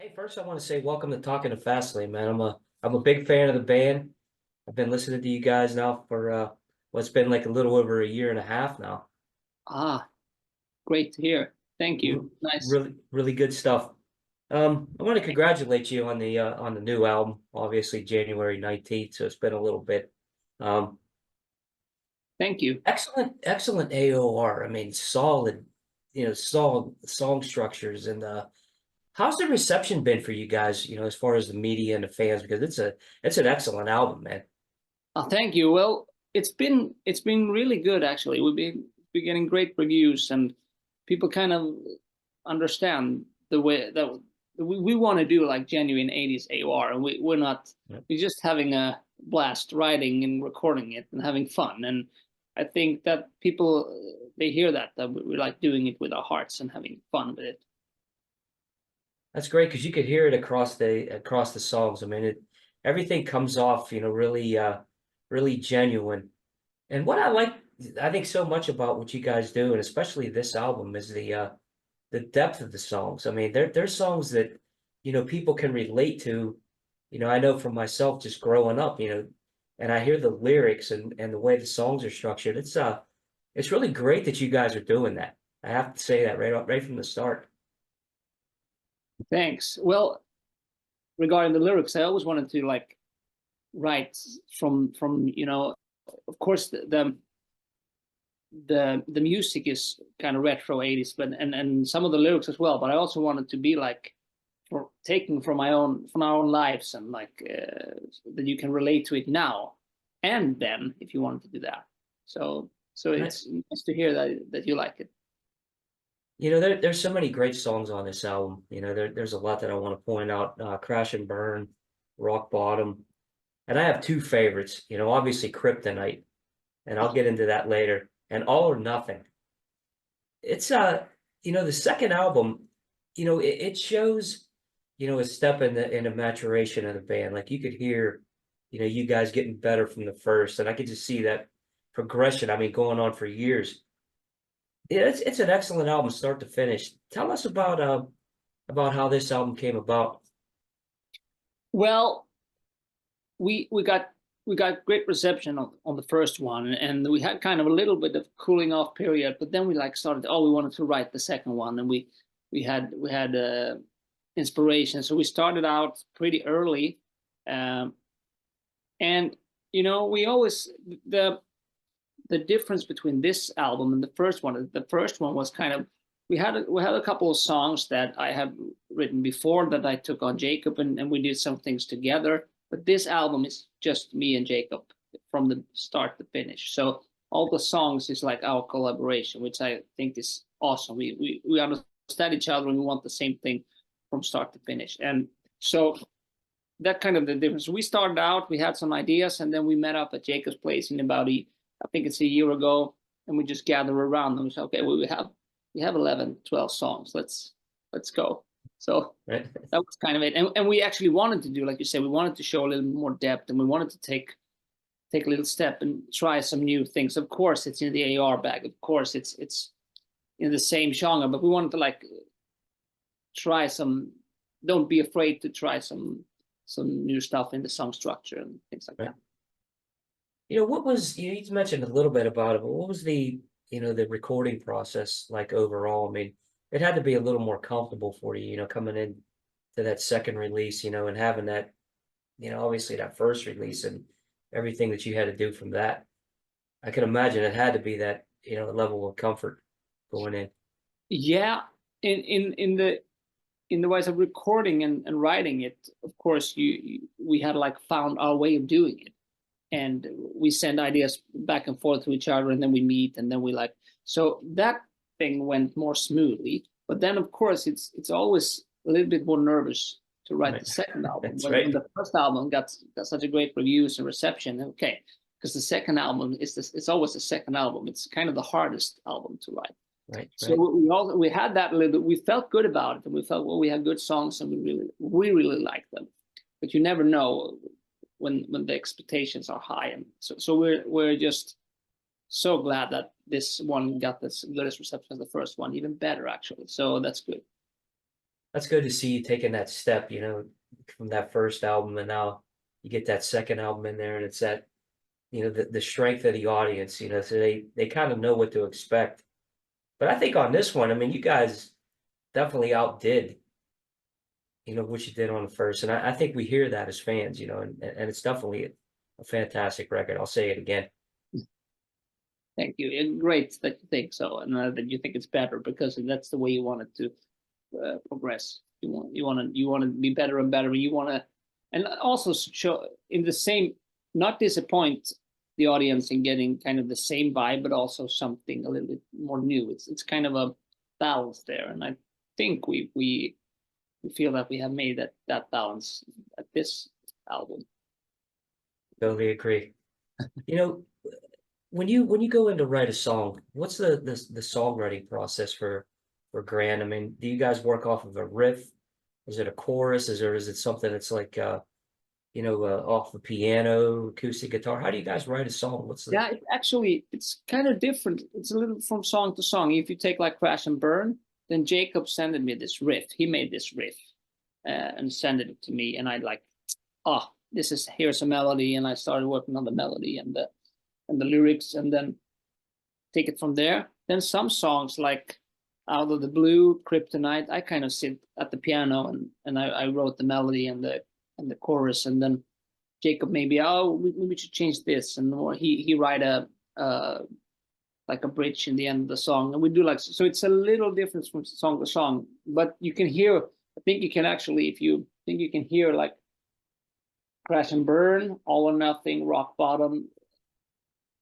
Hey, first I want to say welcome to Talking to Fastlane, man. I'm a big fan of the band. I've been listening to you guys now for what's been like a little over a year and a half now. Ah, great to hear. Thank R you. Nice. really good stuff. I want to congratulate you on the new album, obviously January 19th, so it's been a little bit. Um, Thank you. excellent AOR. I mean, solid, song structures and how's the reception been for you guys, as far as the media and the fans? Because it's an excellent album, man. Thank you. Well, it's been really good actually. We've been getting great reviews and people kind of understand the way that we want to do like genuine 80s AOR, and we're not Yep. we're just having a blast writing and recording it and having fun. And I think that people they hear that we like doing it with our hearts and having fun with it. That's great because you could hear it across the songs. I mean, everything comes off, really genuine. And what I think so much about what you guys do, and especially this album, is the depth of the songs. I mean, they're songs that, people can relate to. I know for myself just growing up, and I hear the lyrics and the way the songs are structured. It's really great that you guys are doing that. I have to say that right from the start. Thanks. Well, regarding the lyrics, I always wanted to like write from of course the music is kind of retro 80s, but and some of the lyrics as well. But I also wanted to be like for taking from our own lives, and like that you can relate to it now and then if you wanted to do that. So Right. it's nice to hear that you like it. There's so many great songs on this album. There's a lot that I want to point out. Crash and Burn, Rock Bottom. And I have two favorites, obviously Kryptonite, and I'll get into that later, and All or Nothing. It's the second album, it shows, a step in the maturation of the band. Like you could hear, you guys getting better from the first, and I could just see that progression. I mean, going on for years. Yeah, it's an excellent album, start to finish. Tell us about how this album came about. Well, we got great reception on the first one, and we had kind of a little bit of cooling off period, but then we like started, we wanted to write the second one, and we had inspiration, so we started out pretty early. And we always the difference between this album and the first one was kind of, we had a couple of songs that I had written before that I took on Jakob, and we did some things together. But this album is just me and Jakob from the start to finish. So all the songs is like our collaboration, which I think is awesome. We understand each other and we want the same thing from start to finish. And so that kind of the difference. We started out, we had some ideas, and then we met up at Jacob's place in about I think it's a year ago, and we just gathered around and we said, okay, well, we have 11, 12 songs. Let's go. So Right? that was kind of it. And we actually wanted to do, like you said, we wanted to show a little more depth, and we wanted to take a little step and try some new things. Of course, it's in the AR bag. Of course, it's in the same genre, but we wanted to like try some. Don't be afraid to try some new stuff in the song structure and things like Right. that. What was you mentioned a little bit about it, but what was the recording process like overall? I mean, it had to be a little more comfortable for you, coming in to that second release, and having that, obviously that first release and everything that you had to do from that. I can imagine it had to be that, level of comfort going in. Yeah, in the ways of recording and writing it, of course, we had like found our way of doing it, and we send ideas back and forth to each other, and then we meet, and then we like, so that thing went more smoothly. But then of course it's always a little bit more nervous to write the Right. second album. That's When right. the first album got such a great reviews and reception, okay, because the second album is this, it's always the second album, it's kind of the hardest album to write. Right. So Right. we had that a little bit. We felt good about it, and we felt, well, we had good songs, and we really liked them. But you never know when the expectations are high, and so we're just so glad that this one got this good as reception as the first one, even better actually. So that's good. That's good to see you taking that step, you know, from that first album, and now you get that second album in there, and it's that, you know, the strength of the audience, you know, so they kind of know what to expect. But I think on this one, I mean, you guys definitely outdid, you know, what you did on the first, and I think we hear that as fans, you know, and it's definitely a fantastic record. I'll say it again. Thank you. And great that you think so, and that you think it's better, because that's the way you want it to progress. You want to be better and better. You want to, and also show in the same, not disappoint the audience in getting kind of the same vibe, but also something a little bit more new. It's kind of a balance there, and I think we feel that we have made that balance at this album. Totally agree. You know, when you go in to write a song, what's the songwriting process for Grand? I mean, do you guys work off of a riff? Is it a chorus? Is it something that's like you know, off the piano, acoustic guitar? How do you guys write a song? What's the Yeah, it's kind of different. It's a little from song to song. If you take like Crash and Burn, then Jakob sent me this riff. He made this riff and sent it to me, and I like, oh, here's a melody, and I started working on the melody and the lyrics, and then take it from there. Then some songs like Out of the Blue, Kryptonite, I kind of sit at the piano and I wrote the melody and the chorus, and then Jakob maybe, oh, we should change this, and or he write a like a bridge in the end of the song, and we do like, so it's a little different from song to song, but you can hear, I think you can actually, if you think you can hear like Crash and Burn, All or Nothing, Rock Bottom,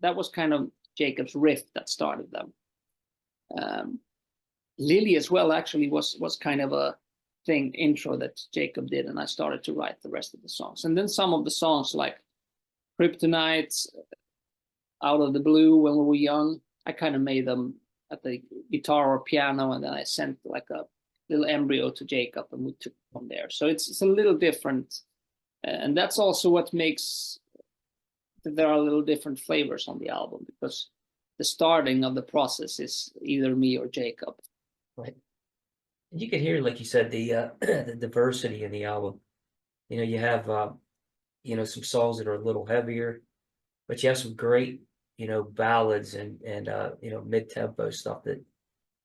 that was kind of Jakob's riff that started them. Lily as well actually was kind of a thing, intro that Jakob did, and I started to write the rest of the songs. And then some of the songs like Kryptonite, Out of the Blue, When We Were Young, I kind of made them at the guitar or piano, and then I sent like a little embryo to Jakob, and we took from there. So it's a little different, and that's also what makes there are a little different flavors on the album, because the starting of the process is either me or Jakob. right? And you can hear, like you said, the the diversity in the album. You know, you have you know, some songs that are a little heavier, but you have some great, you know, ballads and you know, mid-tempo stuff that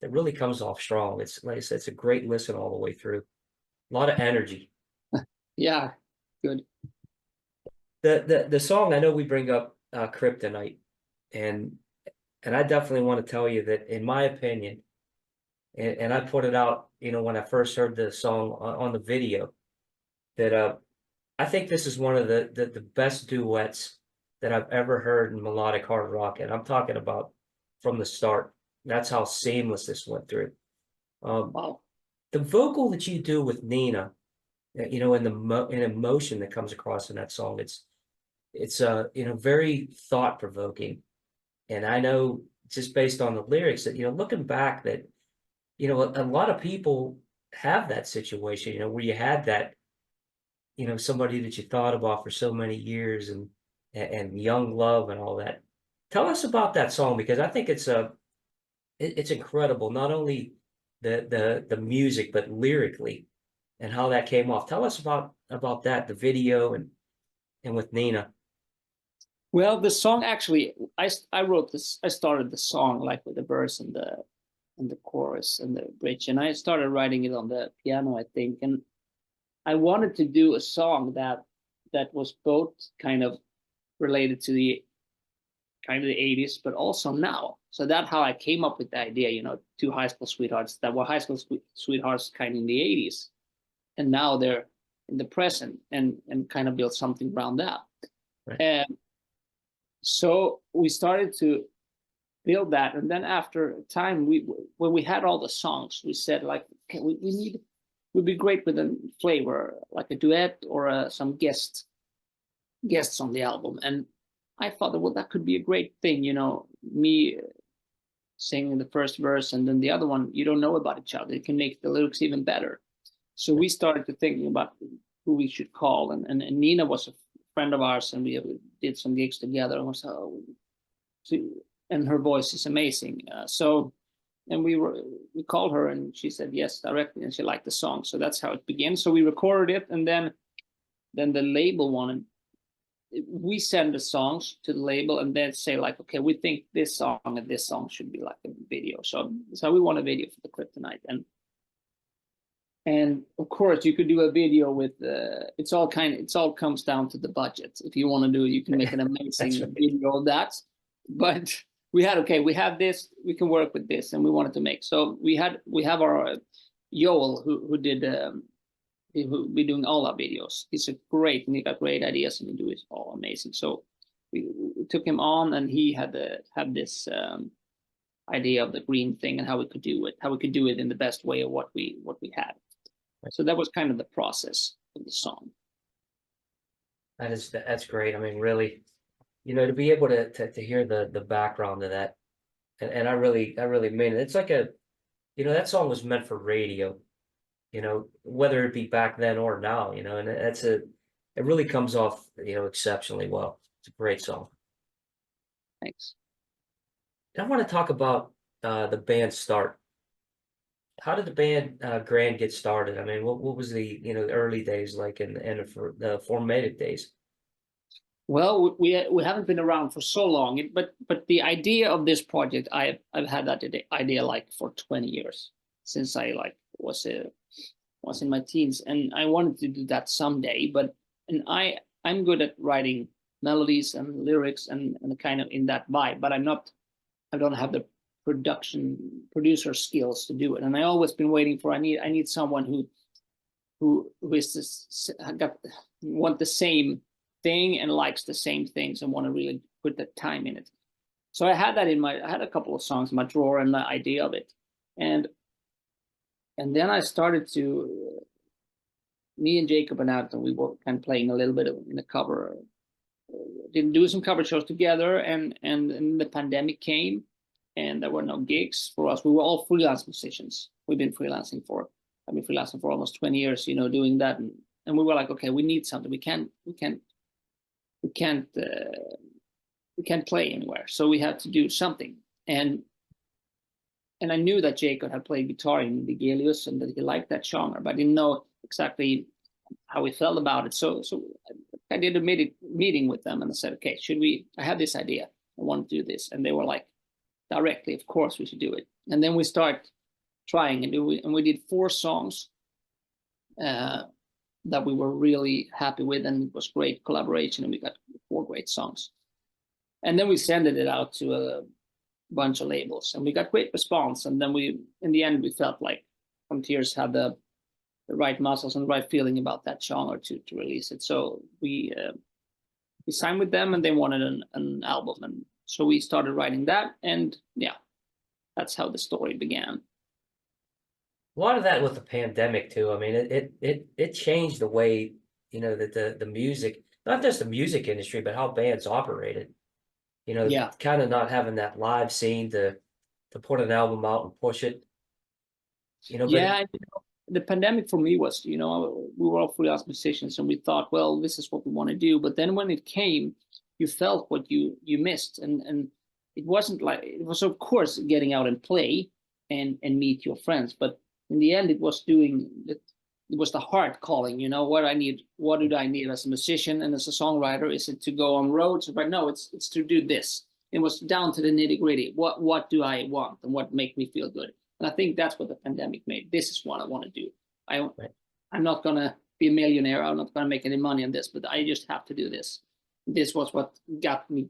really comes off strong. It's like I said, it's a great listen all the way through. A lot of energy. Yeah, good. The song, I know we bring up Kryptonite, and I definitely want to tell you that in my opinion, and I put it out, you know, when I first heard the song on the video, that I think this is one of the best duets that I've ever heard in melodic hard rock, and I'm talking about from the start. That's how seamless this went through. Wow. The vocal that you do with Nina, you know, and the emotion that comes across in that song, it's you know, very thought provoking, and I know just based on the lyrics that, you know, looking back, that, you know, a lot of people have that situation, you know, where you had that, you know, somebody that you thought about for so many years, and young love and all that. Tell us about that song, because I think it's incredible, not only the music, but lyrically, and how that came off. Tell us about that, the video, and with Nina. Well, the song actually, I wrote this. I started the song like with the verse and the chorus and the bridge, and I started writing it on the piano, I think. And I wanted to do a song that was both kind of related to the 80s, but also now. So that's how I came up with the idea. You know, two high school sweethearts that were high school sweethearts kind of in the 80s, and now they're in the present, and kind of build something around that. Right. So we started to build that, and then after a time, when we had all the songs, we said like, okay, would be great with a flavor like a duet or some guests on the album. And I thought, well, that could be a great thing, you know, me singing the first verse, and then the other one, you don't know about each other. It can make the lyrics even better. So we started to thinking about who we should call, and Nina was a friend of ours, and we did some gigs together, and and her voice is amazing. So we called her and she said yes directly, and she liked the song. So that's how it began. So we recorded it, and then the label wanted, we send the songs to the label and then say like, okay, we think this song and this song should be like a video. So we want a video for the Kryptonite, and of course you could do a video with it's all comes down to the budget. If you want to do it, you can make an amazing right. video of that. But we have this, we can work with this, and we wanted to make. So we have our Joel who did who be doing all our videos. He's a great, and he got great ideas, and he do it all amazing. So we took him on, and he had this idea of the green thing and how we could do it in the best way of what we had. Right. So that was kind of the process of the song. That's great. I mean, really, to be able to hear the background of that, and I really mean it. It's like that song was meant for radio. Whether it be back then or now, and it really comes off, exceptionally well. It's a great song. Thanks. I want to talk about the band's start. How did the band Grand get started? I mean, what was the early days like, and the formative days? Well, we haven't been around for so long, but the idea of this project, I've had that idea like for 20 years, since I was in my teens, and I wanted to do that someday. I'm good at writing melodies and lyrics and kind of in that vibe, but I don't have the producer skills to do it. And I always been waiting for, I need someone who want the same thing and likes the same things and want to really put the time in it. So I had a couple of songs in my drawer and the idea of it. And then I started to, me and Jakob and Anton, we were kind of playing a little bit in the cover, didn't do some cover shows together, and the pandemic came, and there were no gigs for us. We were all freelance musicians. I've been freelancing for almost 20 years, doing that, and we were like, okay, we need something. We can't play anywhere, so we had to do something. And I knew that Jakob had played guitar in Wigelius and that he liked that genre, but I didn't know exactly how he felt about it. So I did a meeting with them, and I said, okay, I have this idea. I want to do this. And they were like, directly, of course we should do it. And then we start trying, and we did 4 songs that we were really happy with, and it was great collaboration, and we got 4 great songs. And then we sent it out to a bunch of labels, and we got great response. And then in the end, we felt like Frontiers had the right muscles and the right feeling about that genre to release it. So we signed with them, and they wanted an album, and so we started writing that, and yeah, that's how the story began. A lot of that with the pandemic too. I mean, it changed the way that the music, not just the music industry, but how bands operated. Yeah, kind of not having that live scene to put an album out and push it. Yeah, the pandemic for me was, we were all freelance musicians, and we thought, well, this is what we want to do. But then when it came, you felt what you missed, and it wasn't like, it was of course getting out and play and meet your friends, but in the end, it was the heart calling. What did I need as a musician and as a songwriter? Is it to go on roads? But no, it's to do this. It was down to the nitty gritty. What do I want, and what make me feel good? And I think that's what the pandemic made. This is what I want to do. I'm not gonna be a millionaire. I'm not gonna make any money on this, but I just have to do this. This was what got me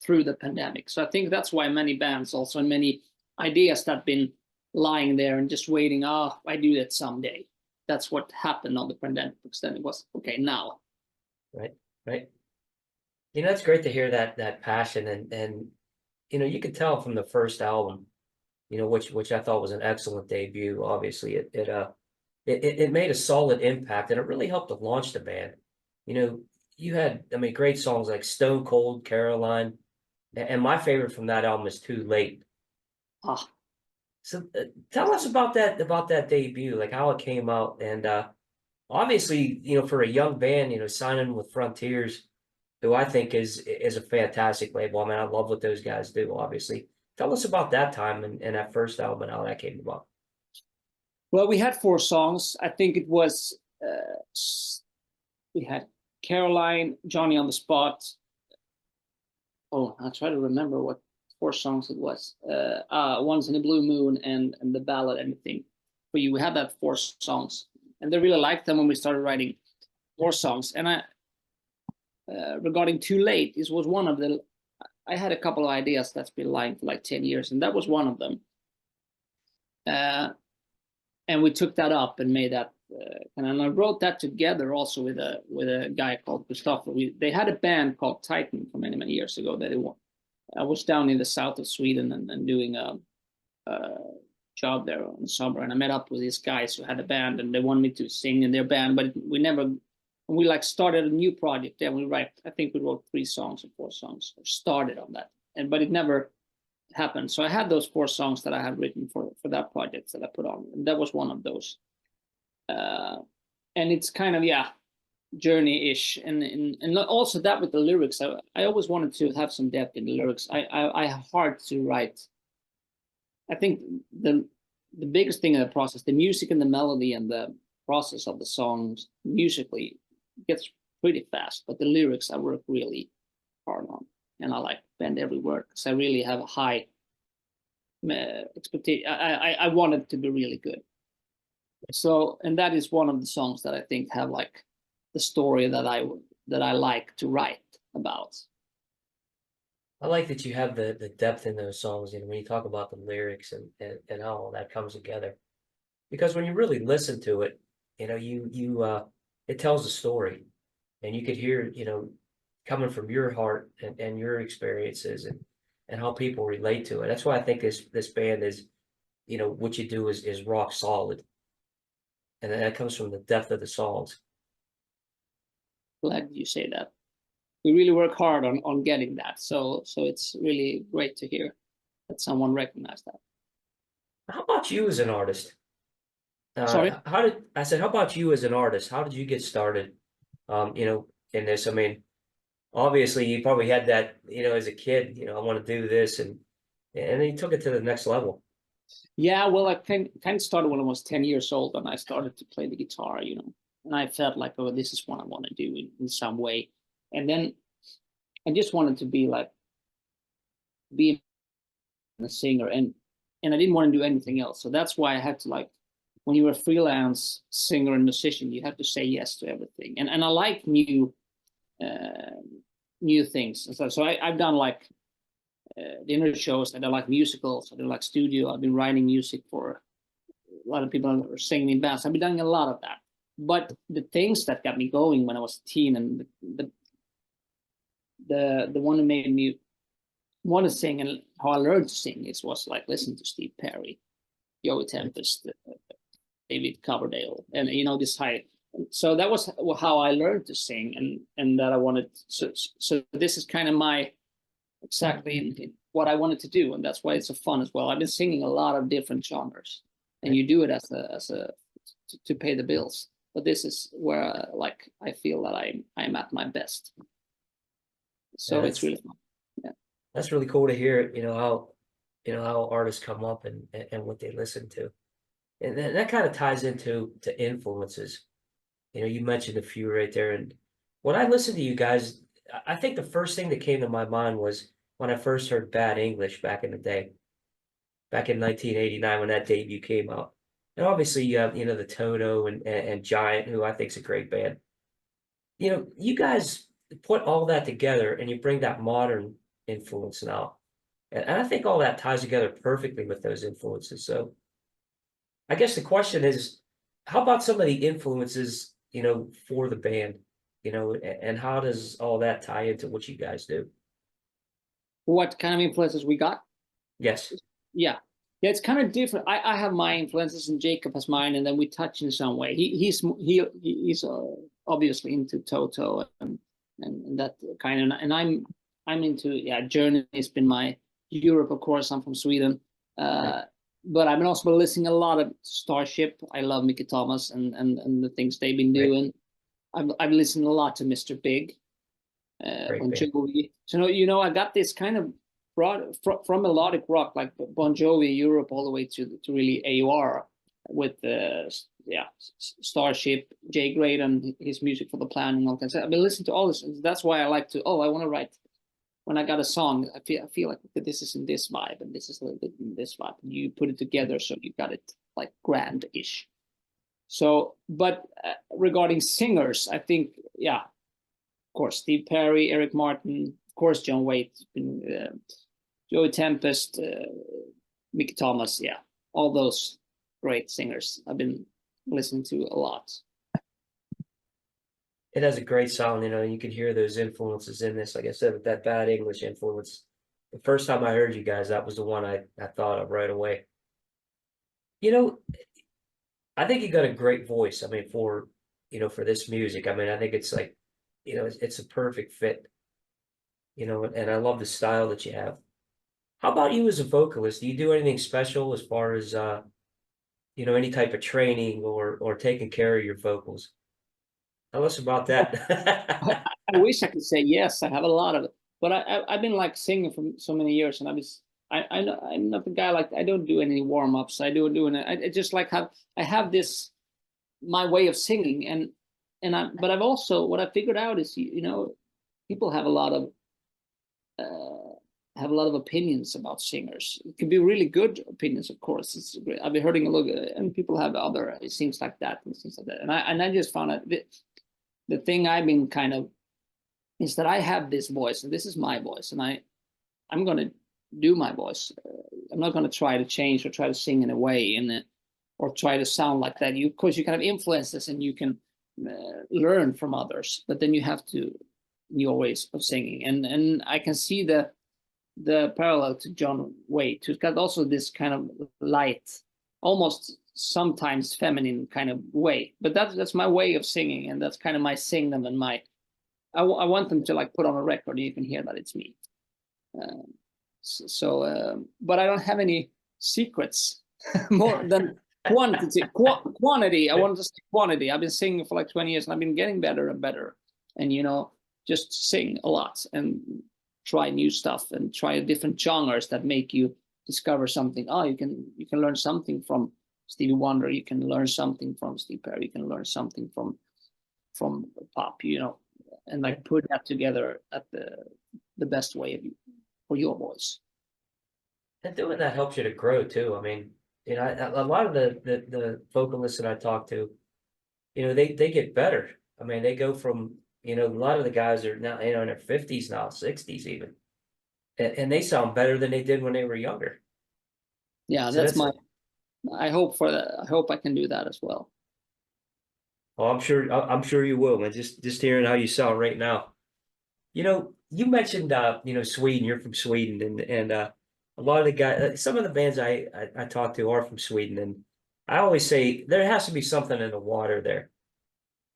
through the pandemic. So I think that's why many bands also, and many ideas that have been lying there and just waiting, I do that someday. That's what happened on the pandemic, because then it was, okay, now. Right. It's great to hear that passion, and you could tell from the first album, which I thought was an excellent debut. Obviously, it made a solid impact, and it really helped to launch the band. You had, great songs like Stone Cold, Caroline, and my favorite from that album is Too Late. So tell us about that debut, like how it came out, and obviously, for a young band, signing with Frontiers, who I think is a fantastic label. I love what those guys do, obviously. Tell us about that time and that first album and how that came about. Well, we had 4 songs. I think it was we had Caroline, Johnny on the Spot. Oh, I'll try to remember what 4 songs it was. Once in a Blue Moon and the ballad Anything. We had that 4 songs, and they really liked them when we started writing 4 songs. And I, regarding Too Late, this was one of the. I had a couple of ideas that's been lying for like 10 years, and that was one of them. And we took that up and made that. And I wrote that together also with a guy called Christopher. They had a band called Titan for many years ago. I was down in the south of Sweden and doing a job there on the summer, and I met up with these guys who had a band, and they wanted me to sing in their band, but we never. We like started a new project there. I think we wrote 3 songs or 4 songs, or started on that, but it never happened. So I had those 4 songs that I had written for that project that I put on, and that was one of those. And it's kind of journey-ish, and also that with the lyrics. I always wanted to have some depth in the lyrics. I have hard to write. I think the biggest thing in the process, the music and the melody and the process of the songs musically gets pretty fast, but the lyrics I work really hard on, and I like bend every word because I really have a high expectation. I want it to be really good. So, and that is one of the songs that I think have like the story that I like to write about. I like that you have the depth in those songs, and when you talk about the lyrics and how all that comes together, because when you really listen to it, it tells a story, and you could hear, coming from your heart and your experiences and how people relate to it. That's why I think this band is, what you do is rock solid, and that comes from the depth of the songs. Glad you say that. We really work hard on getting that. So it's really great to hear that someone recognized that. How about you as an artist? Sorry? How about you as an artist? How did you get started, in this? I mean, obviously you probably had that, as a kid, I want to do this, and then you took it to the next level. Yeah, well, I kind of started when I was 10 years old, and I started to play the guitar, and I felt like, oh, this is what I want to do in some way. And then I just wanted to be a singer, and I didn't want to do anything else. So that's why I had to, when you're a freelance singer and musician, you have to say yes to everything. And I like new things. So I've done dinner shows, and I like musicals, I do like studio. I've been writing music for a lot of people who are singing in bands. I've been doing a lot of that. But the things that got me going when I was a teen, and the one who made me want to sing and how I learned to sing was listening to Steve Perry, Joey Tempest, David Coverdale, and this high. So that was how I learned to sing, and that I wanted. So this is kind of exactly what I wanted to do, and that's why it's so fun as well. I've been singing a lot of different genres, and you do it to pay the bills. But this is where I feel that I'm at my best. So it's really fun. Yeah, that's really cool to hear. How artists come up and what they listen to, and that kind of ties into influences. You mentioned a few right there, and when I listened to you guys, I think the first thing that came to my mind was when I first heard Bad English back in the day, back in 1989 when that debut came out. And obviously, the Toto and Giant, who I think is a great band. You guys put all that together, and you bring that modern influence now. And I think all that ties together perfectly with those influences. So I guess the question is, how about some of the influences, for the band, and how does all that tie into what you guys do? What kind of influences we got? Yes. Yeah, it's kind of different. I have my influences, and Jakob has mine, and then we touch in some way. He's obviously into Toto and that kind of, and I'm into Journey has been my Europe, of course. I'm from Sweden, but I've been also listening a lot of Starship. I love Mickey Thomas and the things they've been doing. I've listened a lot to Mr. Big, Bon Jovi. So I got this kind of from melodic rock like Bon Jovi Europe all the way to really AOR with Starship, Jay Graydon, his music for the plan and all kinds of. I've been listening to all this, and that's why I like to. I want to write. When I got a song, I feel like this is in this vibe and this is a little bit in this vibe. And you put it together so you got it like grand-ish. So, but regarding singers, I think, yeah, of course, Steve Perry, Eric Martin, of course, John Waite, Joey Tempest, Mickey Thomas, yeah, all those great singers I've been listening to a lot. It has a great sound, you can hear those influences in this. Like I said, with that bad English influence, the first time I heard you guys, that was the one I thought of right away. I think you got a great voice. I mean, for this music, I mean, I think it's like, it's a perfect fit, and I love the style that you have. How about you as a vocalist? Do you do anything special as far as, any type of training or taking care of your vocals? Tell us about that. I wish I could say yes. I have a lot of it, but I've been like singing for so many years, and I'm not the guy like I don't do any warm ups. I just like I have this my way of singing, but I've also what I figured out is people have a lot of opinions about singers. It can be really good opinions, of course. It's great. I've been hearing a lot, and people have other. It seems like that and things like that. And I just found out the thing I've been kind of is that I have this voice, and this is my voice, and I'm going to do my voice. I'm not going to try to change or try to sing in a way or try to sound like that. Of course, you kind of influence this, and you can learn from others, but then you have to your ways of singing. And I can see the parallel to John Waite, who's got also this kind of light, almost sometimes feminine kind of way, but that's my way of singing, and that's kind of my sing them and I want them to like put on a record. You can hear that it's me. But I don't have any secrets more than quantity. I want to say quantity. I've been singing for like 20 years, and I've been getting better and better, and just sing a lot and try new stuff and try different genres that make you discover something. You can learn something from Stevie Wonder, you can learn something from Steve Perry, you can learn something from pop, and like put that together at the best way for your voice. And doing that helps you to grow too. I mean, a lot of the vocalists that I talk to, they get better. I mean, they go from, a lot of the guys are now, in their 50s now, 60s even. And they sound better than they did when they were younger. Yeah, so that's I hope for that. I hope I can do that as well. Oh, I'm sure you will, man. Just hearing how you sound right now. You mentioned Sweden. You're from Sweden, and a lot of the guys, some of the bands I talk to are from Sweden, and I always say there has to be something in the water there,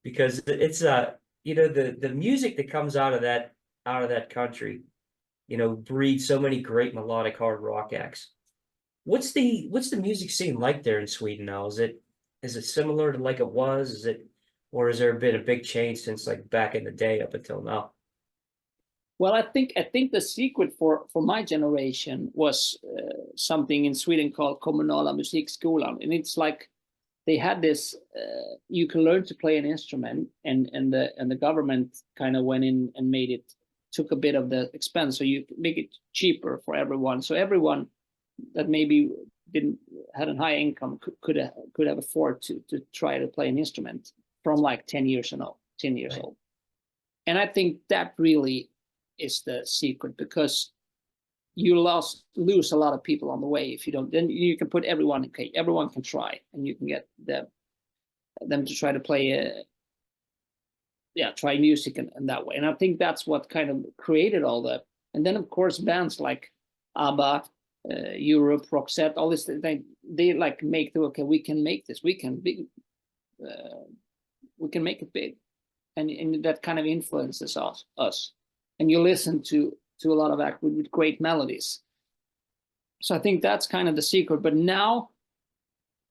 because it's the music that comes out of that country, breeds so many great melodic hard rock acts. What's the music scene like there in Sweden now? Is it similar to like it was? Or has there been a big change since like back in the day up until now? Well, I think the secret for my generation was something in Sweden called Kommunala Musikskolan, and it's like they had this. You can learn to play an instrument, and the government kind of went in and took a bit of the expense, so you make it cheaper for everyone. So everyone that maybe had a high income could have afford to try to play an instrument from like 10 years old. And I think that really is the secret, because you lose a lot of people on the way if you don't. Then you can put everyone in case. Everyone can try, and you can get them to try to play try music and that way. And I think that's what kind of created all that. And then of course bands like ABBA, Europe, Roxette, all this, they like make we can make this, we can make it big, and that kind of influences us. And you listen to a lot of act with great melodies. So I think that's kind of the secret. But now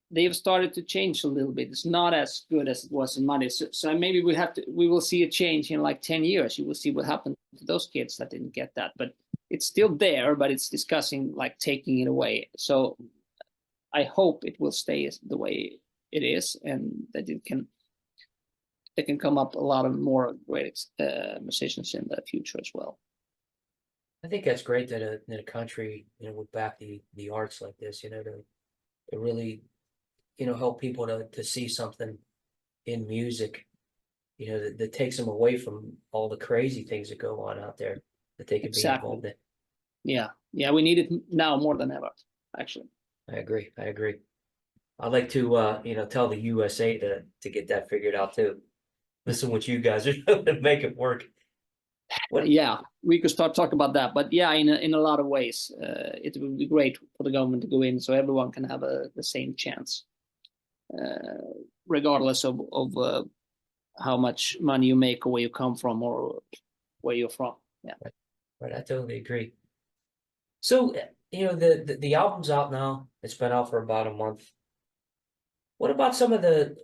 they've started to change a little bit. It's not as good as it was in Monday. So maybe we will see a change in like 10 years. You will see what happened to those kids that didn't get that. But it's still there, but it's discussing like taking it away. So I hope it will stay the way it is, and that it can come up a lot of more great musicians in the future as well. I think that's great that a country, would back the arts like this, to really, help people to see something in music, that takes them away from all the crazy things that go on out there that they could be involved in. Yeah, we need it now more than ever, actually. I agree. I'd like to, tell the USA to get that figured out too. Listen, what you guys are doing to make it work. Yeah, we could start talking about that, but yeah, in a lot of ways, it would be great for the government to go in so everyone can have the same chance, regardless of how much money you make or where you come from or where you're from. Yeah, right. I totally agree. So, the album's out now. It's been out for about a month. What about some of the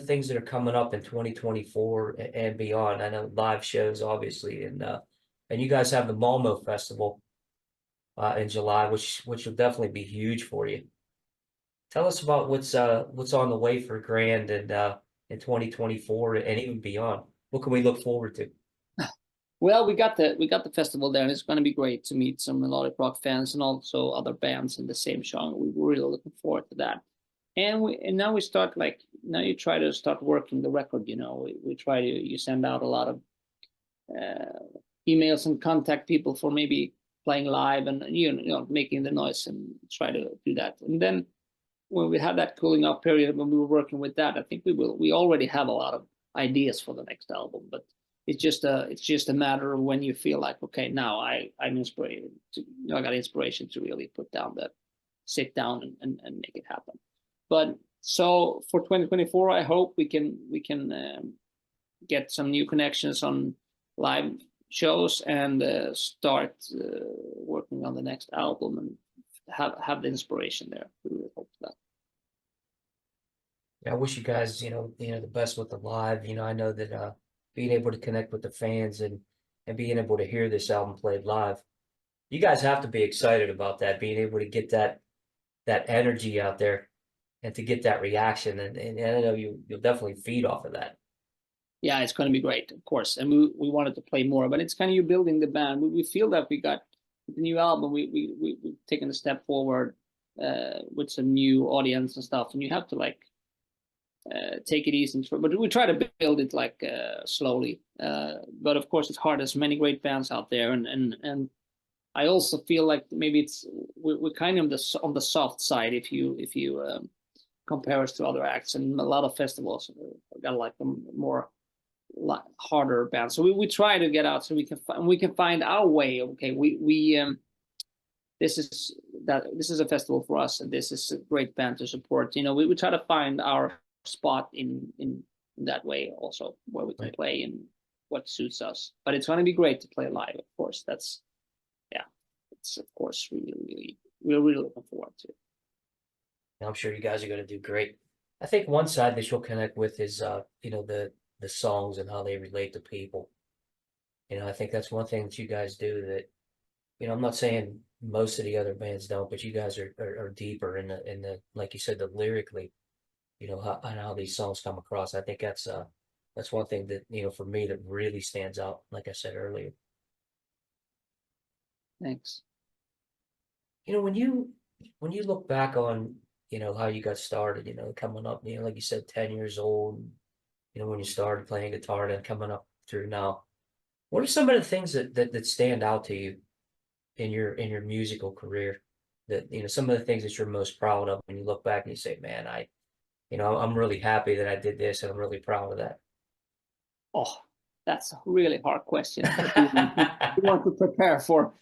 things that are coming up in 2024 and beyond? I know live shows, obviously, and you guys have the Malmo Festival in July, which will definitely be huge for you. Tell us about what's on the way for Grand and in 2024 and even beyond. What can we look forward to? Well, we got the festival there, and it's going to be great to meet some melodic rock fans and also other bands in the same genre. We're really looking forward to that. And now we start now you try to start working the record. We try to you send out a lot of emails and contact people for maybe playing live and making the noise and try to do that. And then when we have that cooling off period when we were working with that, I think we already have a lot of ideas for the next album, but it's just a matter of when you feel like, okay, now I'm inspired to, I got inspiration to really sit down and make it happen. But so for 2024, I hope we can get some new connections on live shows and start working on the next album and have the inspiration there. We really hope that. Yeah, I wish you guys, the best with the live. I know that being able to connect with the fans and being able to hear this album played live, you guys have to be excited about that, being able to get that energy out there and to get that reaction. And I know you'll definitely feed off of that. Yeah, it's going to be great, of course. And we wanted to play more, but it's kind of you building the band. We feel that we got the new album. We've taken a step forward with some new audience and stuff. And you have to take it easy. But we try to build it slowly. But of course, it's hard. There's many great bands out there, and I also feel like maybe we're kind of on the soft side if you compare us to other acts, and a lot of festivals got more harder bands. So we try to get out so we can find our way. Okay, this is a festival for us, and this is a great band to support. We try to find our spot in that way also, where we can play and what suits us. But it's going to be great to play live, of course. It's of course we're really looking forward to it. I'm sure you guys are going to do great. I think one side that you'll connect with is the songs and how they relate to people. I think that's one thing that you guys do that, I'm not saying most of the other bands don't, but you guys are deeper in the like you said, the lyrically, how these songs come across. I think that's one thing that, for me, that really stands out, like I said earlier. Thanks. When you look back on, how you got started, coming up, like you said, 10 years old, when you started playing guitar and coming up through now, what are some of the things that stand out to you in your musical career, that, some of the things that you're most proud of when you look back and you say, man, I'm really happy that I did this and I'm really proud of that? Oh, that's a really hard question. You want to prepare for,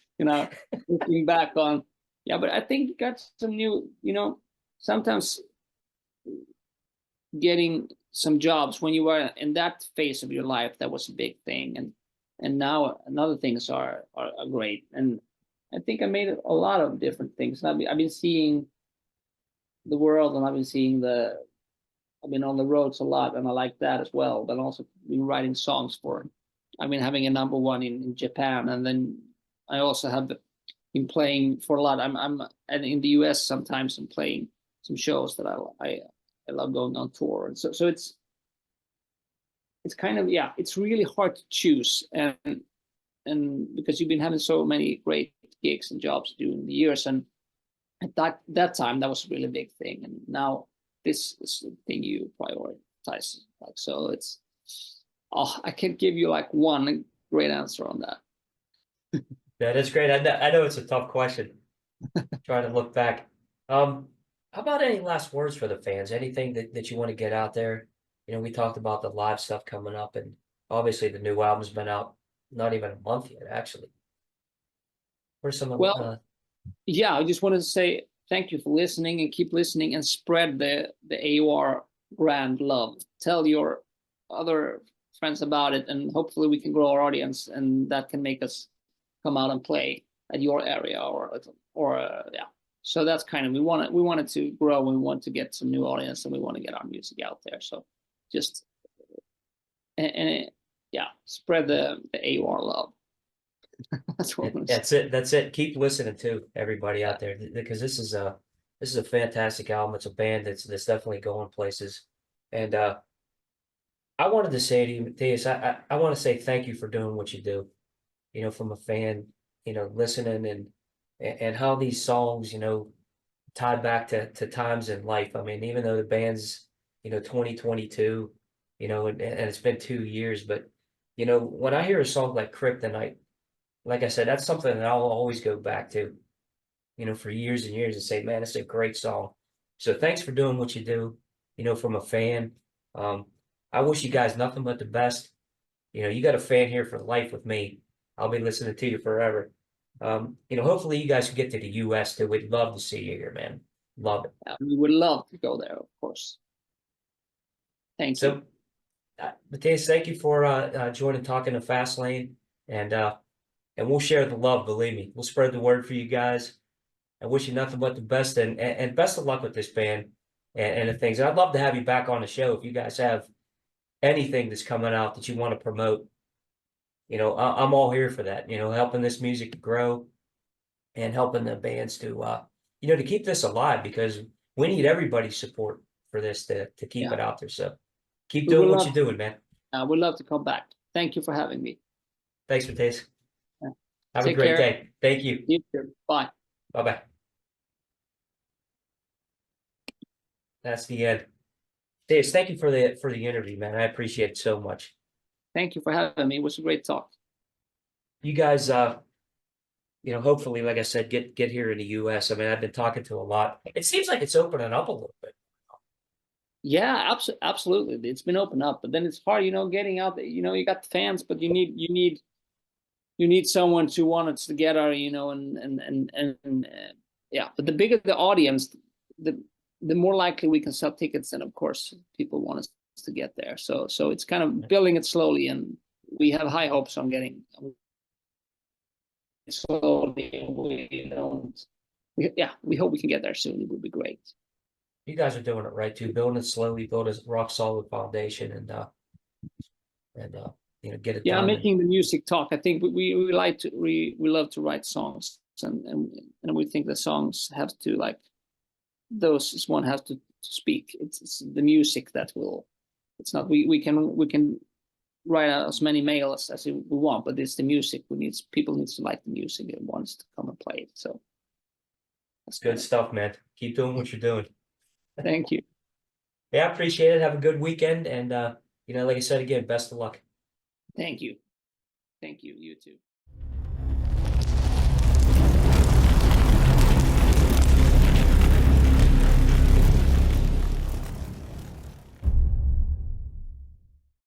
looking back on. Yeah, but I think you got some new, sometimes getting some jobs when you were in that phase of your life, that was a big thing. And now another things are great. And I think I made a lot of different things. I've been seeing the world, and I've been on the roads a lot, and I like that as well. But also been writing songs I've been having a #1 in Japan, and then I also have been playing for a lot. I'm and in the US sometimes I'm playing some shows that I love going on tour. So it's kind of, yeah, it's really hard to choose, and because you've been having so many great gigs and jobs during the years, and at that time that was a really big thing, and now this is the thing you prioritize. Like, so it's, oh, I can't give you like one great answer on that. Yeah, that's great. I know it's a tough question. Trying to look back. How about any last words for the fans? Anything that you want to get out there? You know, we talked about the live stuff coming up, and obviously the new album's been out not even a month yet, actually. What are some of Well, yeah, I just wanted to say thank you for listening, and keep listening, and spread the AOR brand love. Tell your other friends about it, and hopefully we can grow our audience, and that can make us come out and play at your area, or yeah. So that's kind of, we wanted to grow, we want to get some new audience, and we want to get our music out there. So just and yeah, spread the AOR love. That's what That's it. That's it. Keep listening to everybody out there, because this is a fantastic album. It's a band that's definitely going places. And I wanted to say to you, Mattias, I want to say thank you for doing what you do. You know, from a fan, you know, listening and how these songs, you know, tie back to times in life. I mean, even though the band's, you know, 2022, you know, and it's been 2 years, but you know, when I hear a song like Kryptonite, like I said, that's something that I'll always go back to, you know, for years and years, and say, man, it's a great song. So thanks for doing what you do, you know, from a fan. I wish you guys nothing but the best. You know, you got a fan here for life with me. I'll be listening to you forever. You know, hopefully you guys can get to the US too. We'd love to see you here, man. Love it. We would love to go there, of course. Thank you. So, Mattias, thank you for joining Talking the Fast Lane, and we'll share the love. Believe me, we'll spread the word for you guys. I wish you nothing but the best, and best of luck with this band and the things. And I'd love to have you back on the show if you guys have anything that's coming out that you want to promote. You know, I'm all here for that. You know, helping this music to grow and helping the bands to, you know, to keep this alive, because we need everybody's support for this to keep it out there. So keep doing what you're doing, man. We'd love to come back. Thank you for having me. Thanks, Mattias. Yeah. Have a great day. Thank you. You too. Bye. Bye-bye. That's the end. Mattias, thank you for the interview, man. I appreciate it so much. Thank you for having me. It was a great talk. You guys, you know, hopefully, like I said, get here in the US. I mean, I've been talking to a lot. It seems like it's opening up a little bit. Yeah, absolutely. It's been opened up, but then it's hard, you know, getting out there. You know, you got the fans, but you need someone to want it together, you know, and yeah. But the bigger the audience, the more likely we can sell tickets, and of course, people want us to get there. So it's kind of building it slowly, and we have high hopes on getting it slowly. We hope we can get there soon. It would be great. You guys are doing it right too, building it slowly, build a rock solid foundation, and you know, get it. Yeah, making the music talk. I think we love to write songs, and we think the songs have to, like, those one has to speak. It's the music that will. It's not we can write out as many mails as we want, but it's the music. People needs to like the music and wants to come and play it. So that's good stuff, man. Keep doing what you're doing. Thank you. Yeah, I appreciate it. Have a good weekend, and you know, like I said again, best of luck. Thank you. Thank you. You too.